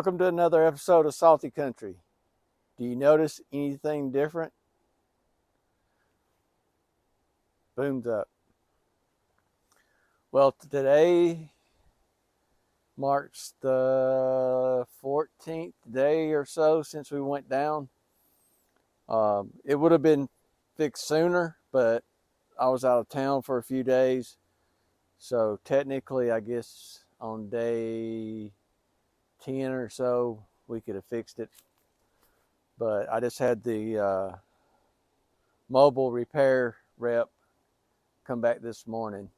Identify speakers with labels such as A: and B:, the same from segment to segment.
A: Welcome to another episode of Salty Country. Do you notice anything different? Booms up. Well, today marks the 14th day or so since we went down. It would have been fixed sooner, but I was out of town for a few days. So technically, I guess on day 10 or so, we could have fixed it. But I just had the mobile repair rep come back this morning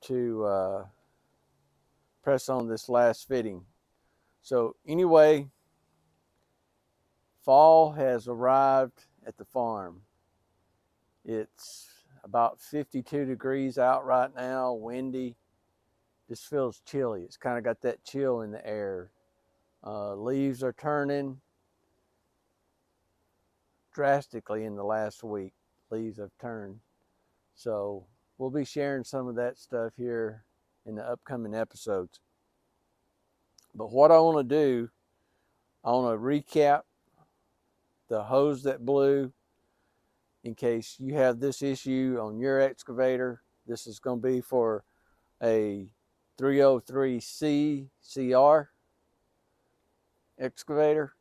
A: to press on this last fitting. So anyway, fall has arrived at the farm. It's about 52 degrees out right now, windy. Just feels chilly. It's kind of got that chill in the air. Leaves are turning drastically in the last week. Leaves have turned. So we'll be sharing some of that stuff here in the upcoming episodes. But what I want to do, I want to recap the hose that blew in case you have this issue on your excavator. This is going to be for a 303C CR excavator.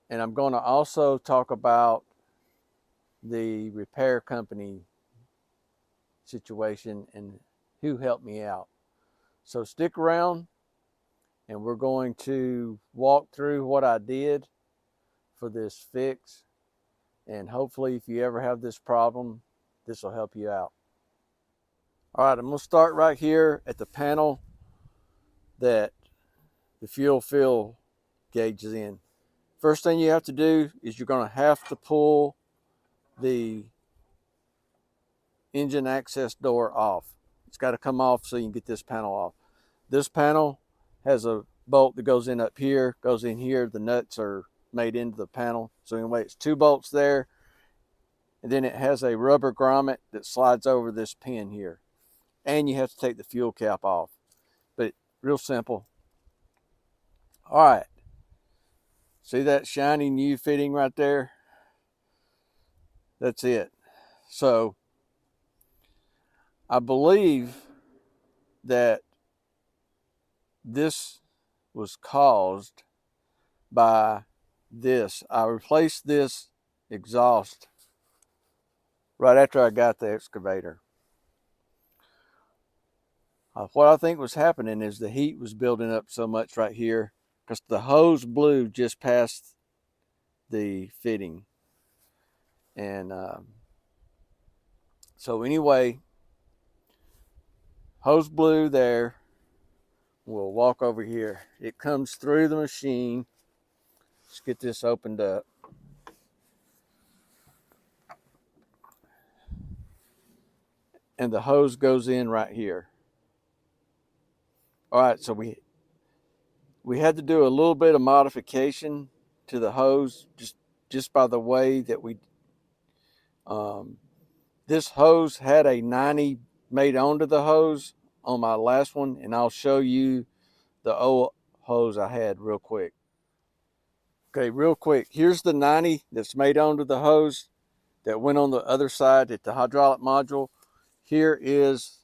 A: And I'm going to also talk about the repair company situation and who helped me out. So stick around and we're going to walk through what I did for this fix. And hopefully if you ever have this problem, this will help you out. All right, I'm going to start right here at the panel that the fuel fill gauge is in. First thing you have to do is you're going to have to pull the engine access door off. It's got to come off so you can get this panel off. This panel has a bolt that goes in up here, goes in here. The nuts are made into the panel. So anyway, it's two bolts there. And then it has a rubber grommet that slides over this pin here. And you have to take the fuel cap off. But real simple. All right. See that shiny new fitting right there? That's it. So I believe that this was caused by this. I replaced this exhaust right after I got the excavator. What I think was happening is the heat was building up so much right here because the hose blew just past the fitting. And so anyway, hose blew there. We'll walk over here. It comes through the machine. Let's get this opened up. And the hose goes in right here. All right, so we had to do a little bit of modification to the hose just by the way that we this hose had a 90 made onto the hose on my last one, and I'll show you the old hose I had real quick. Okay, real quick, here's the 90 that's made onto the hose that went on the other side at the hydraulic module. Here is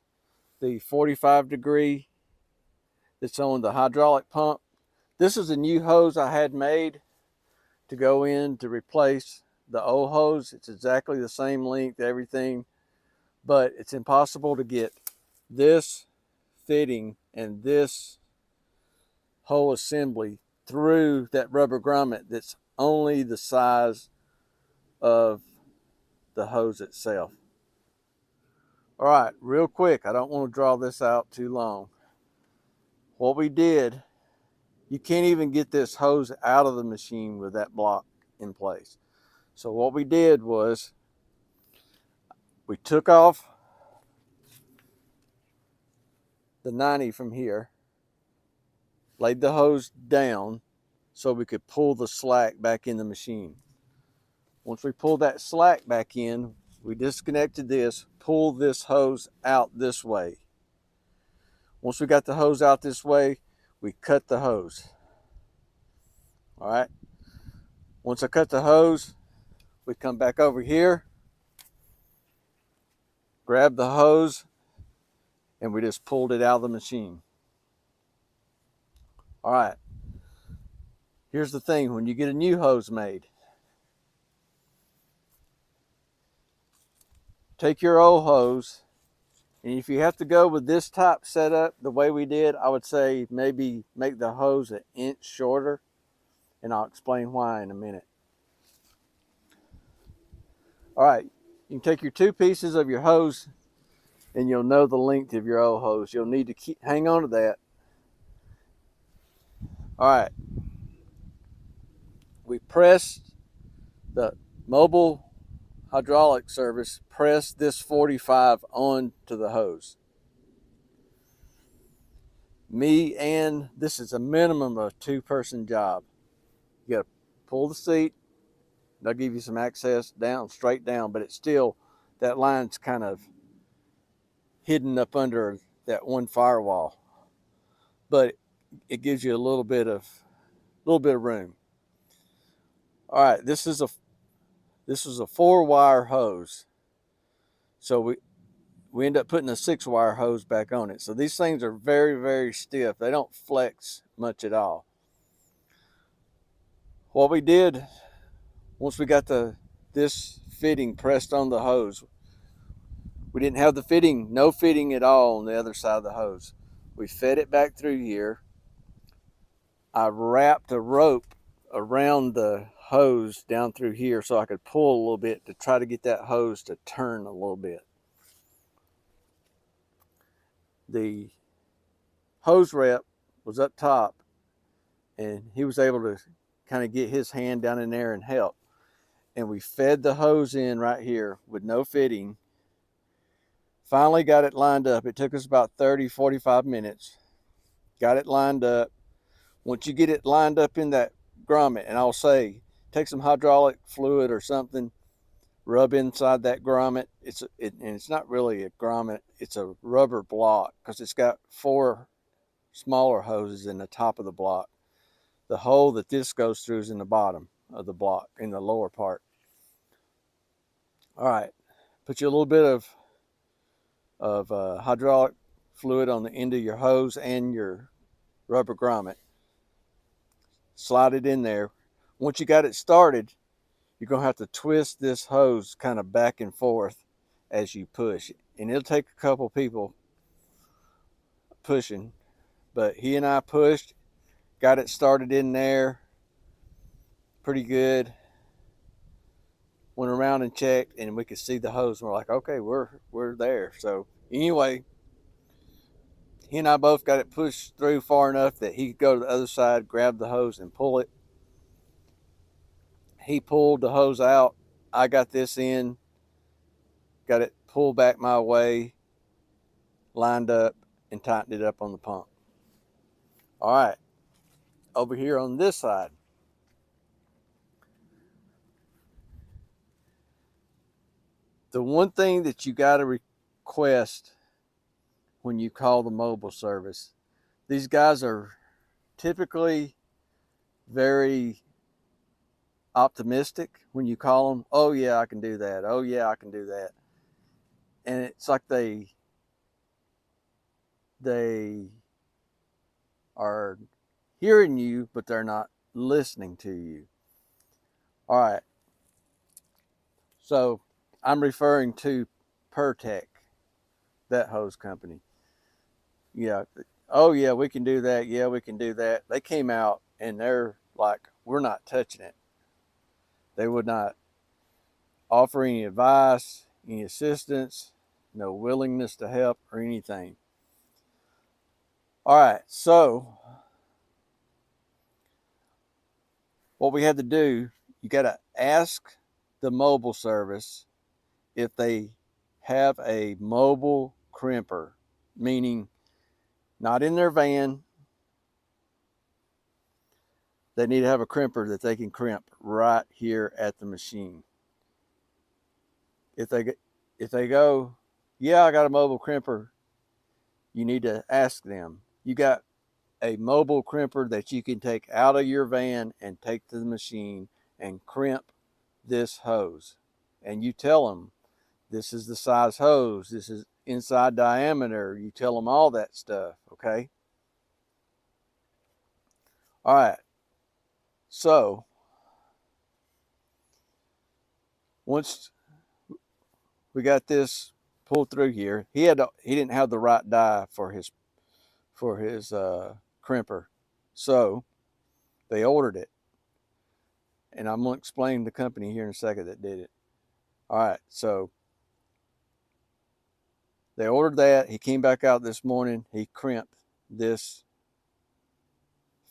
A: the 45 degree that's on the hydraulic pump. This is a new hose I had made to go in to replace the old hose. It's exactly the same length, everything, but it's impossible to get this fitting and this whole assembly through that rubber grommet that's only the size of the hose itself. All right, real quick, I don't want to draw this out too long. What we did, you can't even get this hose out of the machine with that block in place. So what we did was we took off the 90 from here, laid the hose down so we could pull the slack back in the machine. Once we pulled that slack back in, we disconnected this, pulled this hose out this way. Once we got the hose out this way, we cut the hose. All right. Once I cut the hose, we come back over here, grab the hose, and we just pulled it out of the machine. All right. Here's the thing, when you get a new hose made, take your old hose, and if you have to go with this type setup the way we did, I would say maybe make the hose an inch shorter, and I'll explain why in a minute. All right, you can take your two pieces of your hose, and you'll know the length of your old hose. You'll need to hang on to that. All right, we pressed the mobile hydraulic service, press this 45 onto the hose. This is a minimum of two-person job. You got to pull the seat. They'll give you some access down, straight down, but it's still, that line's kind of hidden up under that one firewall. But it gives you a little bit of room. All right, this is a 4-wire hose. So we end up putting a 6-wire hose back on it. So these things are very, very stiff. They don't flex much at all. What we did, once we got this fitting pressed on the hose, we didn't have no fitting at all on the other side of the hose. We fed it back through here. I wrapped a rope around the hose down through here so I could pull a little bit to try to get that hose to turn a little bit. The hose rep was up top, and he was able to kind of get his hand down in there and help. And we fed the hose in right here with no fitting. Finally got it lined up. It took us about 30-45 minutes. Got it lined up. Once you get it lined up in that grommet, and I'll say, take some hydraulic fluid or something, rub inside that grommet. And it's not really a grommet, it's a rubber block, because it's got 4 smaller hoses in the top of the block. The hole that this goes through is in the bottom of the block, in the lower part. All right, put you a little bit of hydraulic fluid on the end of your hose and your rubber grommet. Slide it in there. Once you got it started, you're going to have to twist this hose kind of back and forth as you push. And it'll take a couple people pushing. But he and I pushed, got it started in there pretty good. Went around and checked, and we could see the hose. And we're like, okay, we're there. So anyway, he and I both got it pushed through far enough that he could go to the other side, grab the hose, and pull it. He pulled the hose out. I got this in, got it pulled back my way, lined up, and tightened it up on the pump. All right, over here on this side, the one thing that you got to request when you call the mobile service, these guys are typically very optimistic when you call them. Oh yeah, I can do that. Oh yeah, I can do that. And it's like they are hearing you, but they're not listening to you. All right. So I'm referring to Pertec, that hose company. Yeah. Oh yeah, we can do that. Yeah, we can do that. They came out and they're like, we're not touching it. They would not offer any advice, any assistance, no willingness to help or anything. All right, so what we had to do, you got to ask the mobile service if they have a mobile crimper, meaning not in their van. They need to have a crimper that they can crimp right here at the machine. If they go, yeah, I got a mobile crimper, you need to ask them. You got a mobile crimper that you can take out of your van and take to the machine and crimp this hose. And you tell them, this is the size hose, this is inside diameter. You tell them all that stuff, okay? All right. So once we got this pulled through here, he didn't have the right die for his crimper, so they ordered it, and I'm gonna explain the company here in a second that did it. All right, so they ordered that. He came back out this morning. He crimped this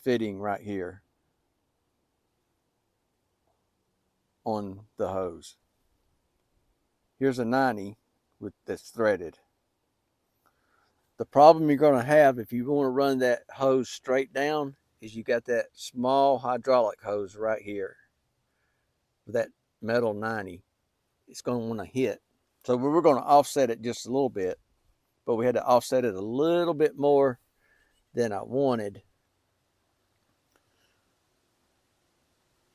A: fitting right here on the hose. Here's a 90 that's threaded. The problem you're going to have if you want to run that hose straight down is you got that small hydraulic hose right here with that metal 90. It's going to want to hit. So we were going to offset it just a little bit, but we had to offset it a little bit more than I wanted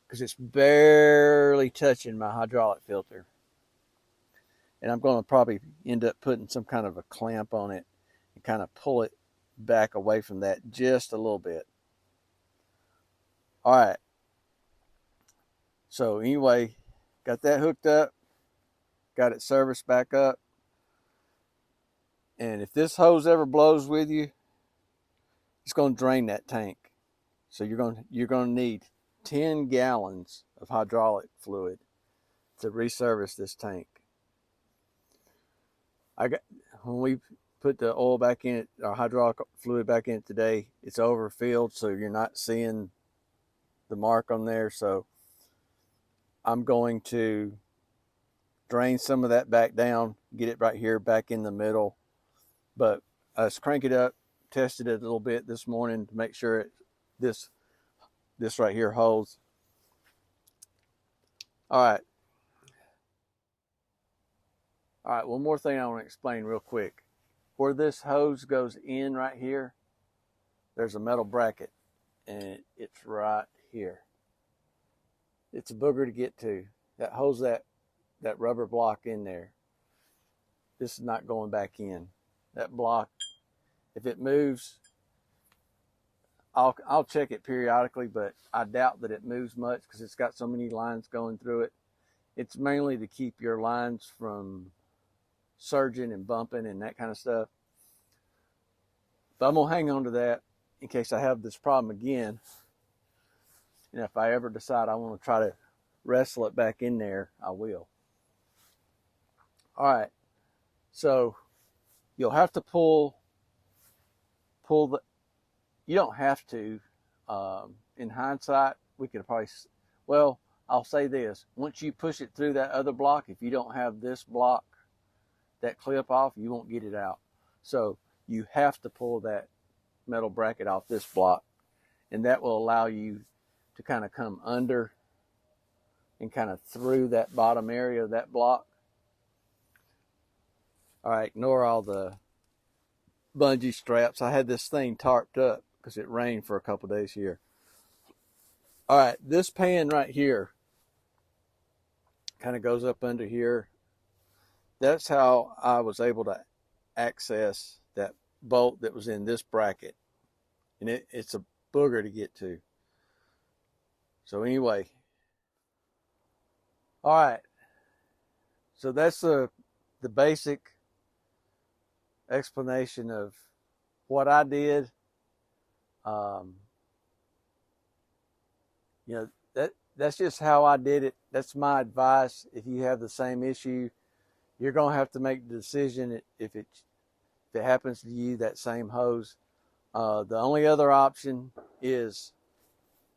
A: because it's barely touching my hydraulic filter. And I'm going to probably end up putting some kind of a clamp on it and kind of pull it back away from that just a little bit. All right. So anyway, got that hooked up, got it serviced back up. And if this hose ever blows with you, it's going to drain that tank. So you're going to need 10 gallons of hydraulic fluid to reservice this tank. When we put the oil back in it, our hydraulic fluid back in it today, it's overfilled, so you're not seeing the mark on there. So I'm going to drain some of that back down, get it right here back in the middle. But let's crank it up, tested it a little bit this morning to make sure this right here holds. All right, one more thing I want to explain real quick. Where this hose goes in right here, there's a metal bracket, and it's right here. It's a booger to get to. That holds that rubber block in there. This is not going back in. That block, if it moves, I'll check it periodically, but I doubt that it moves much because it's got so many lines going through it. It's mainly to keep your lines from surging and bumping and that kind of stuff. But I'm gonna hang on to that in case I have this problem again. And if I ever decide I want to try to wrestle it back in there, I will. All right, so you'll have to pull the, you don't have to, in hindsight, we could probably, well, I'll say this, once you push it through that other block, if you don't have this block, that clip off, you won't get it out. So you have to pull that metal bracket off this block, and that will allow you to kind of come under and kind of through that bottom area of that block. All right, ignore all the bungee straps. I had this thing tarped up because it rained for a couple days here. All right, this pan right here kind of goes up under here. That's how I was able to access that bolt that was in this bracket. And it's a booger to get to. So anyway. All right. So that's the basic explanation of what I did. You know, that's just how I did it. That's my advice. If you have the same issue, you're going to have to make the decision if it happens to you, that same hose. The only other option is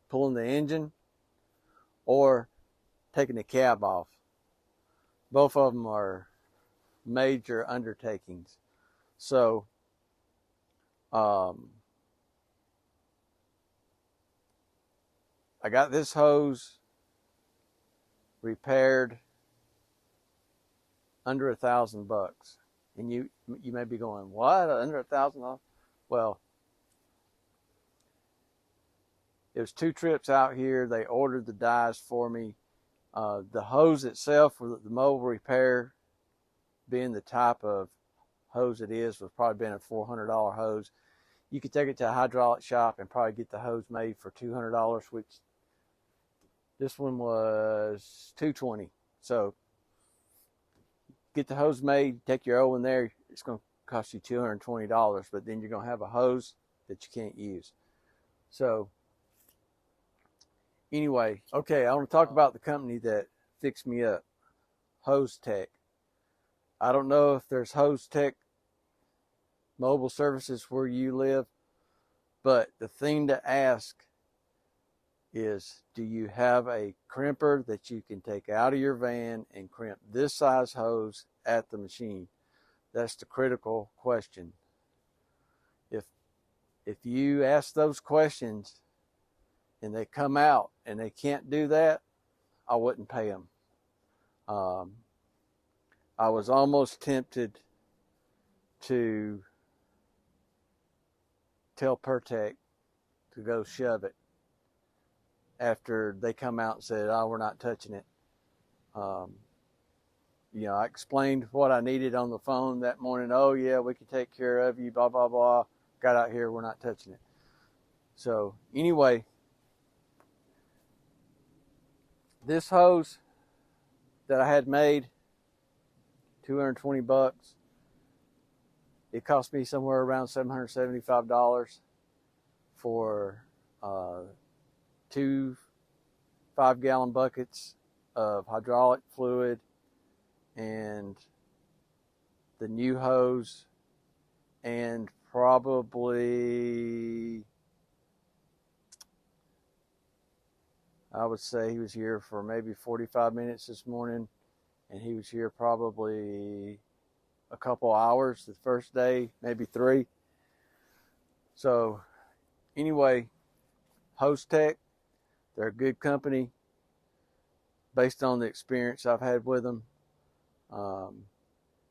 A: pulling the engine or taking the cab off. Both of them are major undertakings. So, I got this hose repaired under $1,000. And you may be going, what, under $1,000? Well, It was 2 trips out here. They ordered the dies for me. The hose itself for the mobile repair, being the type of hose it is, was probably been a $400 hose. You could take it to a hydraulic shop and probably get the hose made for $200, which this one was $220. So get the hose made, take your old one there, it's going to cost you $220, but then you're going to have a hose that you can't use. So anyway, okay, I want to talk about the company that fixed me up, Hosetek. I don't know if there's Hosetek mobile services where you live, but the thing to ask is, do you have a crimper that you can take out of your van and crimp this size hose at the machine? That's the critical question. If you ask those questions and they come out and they can't do that, I wouldn't pay them. I was almost tempted to tell Pertec to go shove it after they come out and said, oh, we're not touching it. You know, I explained what I needed on the phone that morning. Oh yeah, we can take care of you, blah, blah, blah. Got out here, we're not touching it. So anyway, this hose that I had made, $220. It cost me somewhere around $775 for 2 5-gallon buckets of hydraulic fluid and the new hose, and probably, I would say he was here for maybe 45 minutes this morning, and he was here probably a couple hours the first day, maybe 3. So anyway, Hosetek, they're a good company based on the experience I've had with them.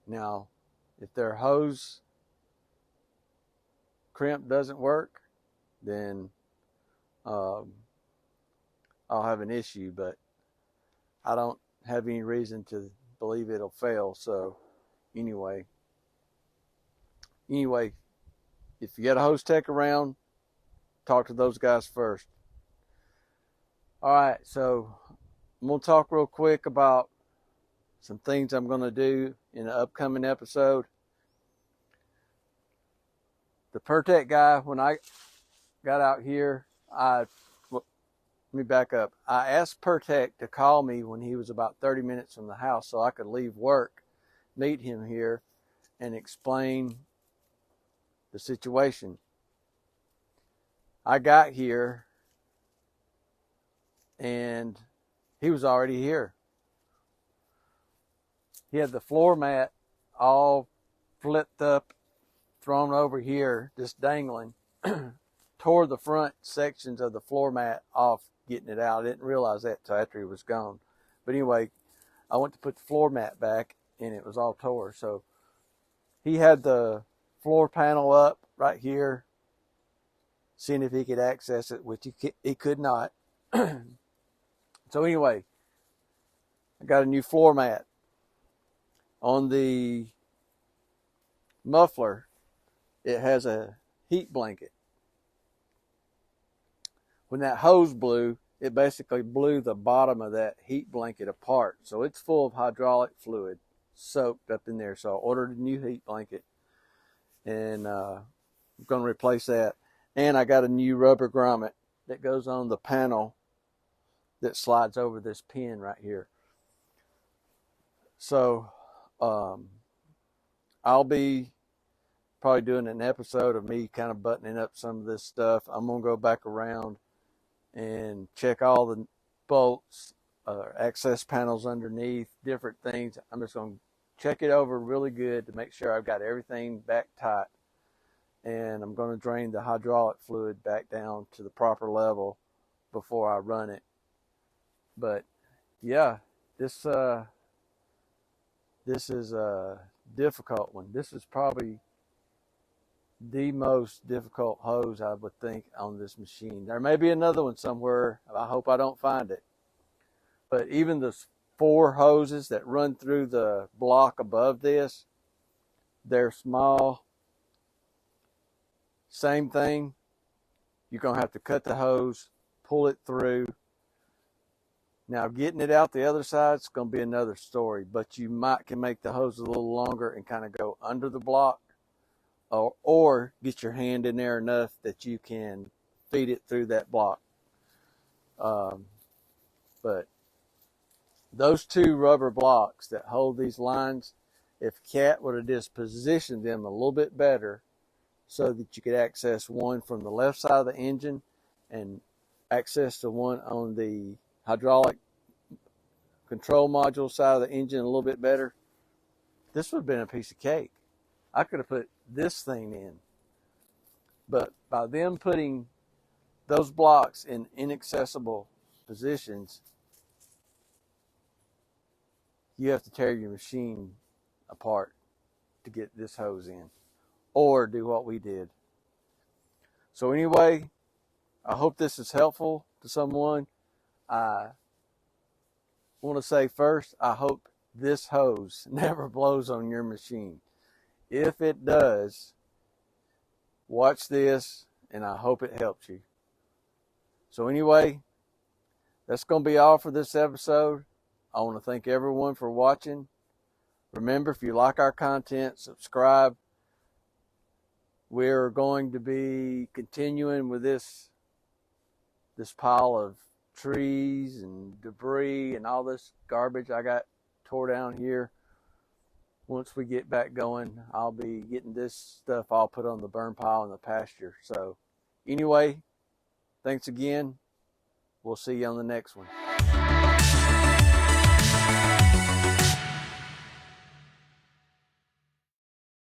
A: Now, if their hose crimp doesn't work, then I'll have an issue, but I don't have any reason to believe it'll fail. So anyway, if you got a Hosetek around, talk to those guys first. All right, so I'm going to talk real quick about some things I'm going to do in an upcoming episode. The Pertec guy, when I got out here, let me back up. I asked Pertec to call me when he was about 30 minutes from the house so I could leave work, meet him here, and explain the situation. I got here and he was already here. He had the floor mat all flipped up, thrown over here, just dangling. Tore the front sections of the floor mat off getting it out. I didn't realize that until after he was gone. But anyway, I went to put the floor mat back and it was all tore. So he had the floor panel up right here, seeing if he could access it, which he could not. So anyway, I got a new floor mat. On the muffler, it has a heat blanket. When that hose blew, it basically blew the bottom of that heat blanket apart. So it's full of hydraulic fluid soaked up in there. So I ordered a new heat blanket, and I'm going to replace that. And I got a new rubber grommet that goes on the panel that slides over this pin right here. So I'll be probably doing an episode of me kind of buttoning up some of this stuff. I'm going to go back around and check all the bolts, access panels underneath, different things. I'm just going to check it over really good to make sure I've got everything back tight. And I'm going to drain the hydraulic fluid back down to the proper level before I run it. But yeah, this is a difficult one. This is probably the most difficult hose I would think on this machine. There may be another one somewhere. I hope I don't find it. But even the 4 hoses that run through the block above this, they're small. Same thing. You're going to have to cut the hose, pull it through. Now, getting it out the other side is going to be another story, but you can make the hose a little longer and kind of go under the block, or get your hand in there enough that you can feed it through that block. But those 2 rubber blocks that hold these lines, if CAT would have just positioned them a little bit better so that you could access one from the left side of the engine and access the one on the hydraulic control module side of the engine a little bit better, this would have been a piece of cake. I could have put this thing in. But by them putting those blocks in inaccessible positions, you have to tear your machine apart to get this hose in, or do what we did. So anyway, I hope this is helpful to someone. I want to say first, I hope this hose never blows on your machine. If it does, watch this, and I hope it helps you. So anyway, that's going to be all for this episode. I want to thank everyone for watching. Remember, if you like our content, subscribe. We're going to be continuing with this pile of trees and debris and all this garbage I got tore down here. Once we get back going, I'll be getting this stuff all put on the burn pile in the pasture. So anyway, thanks again. We'll see you on the next one.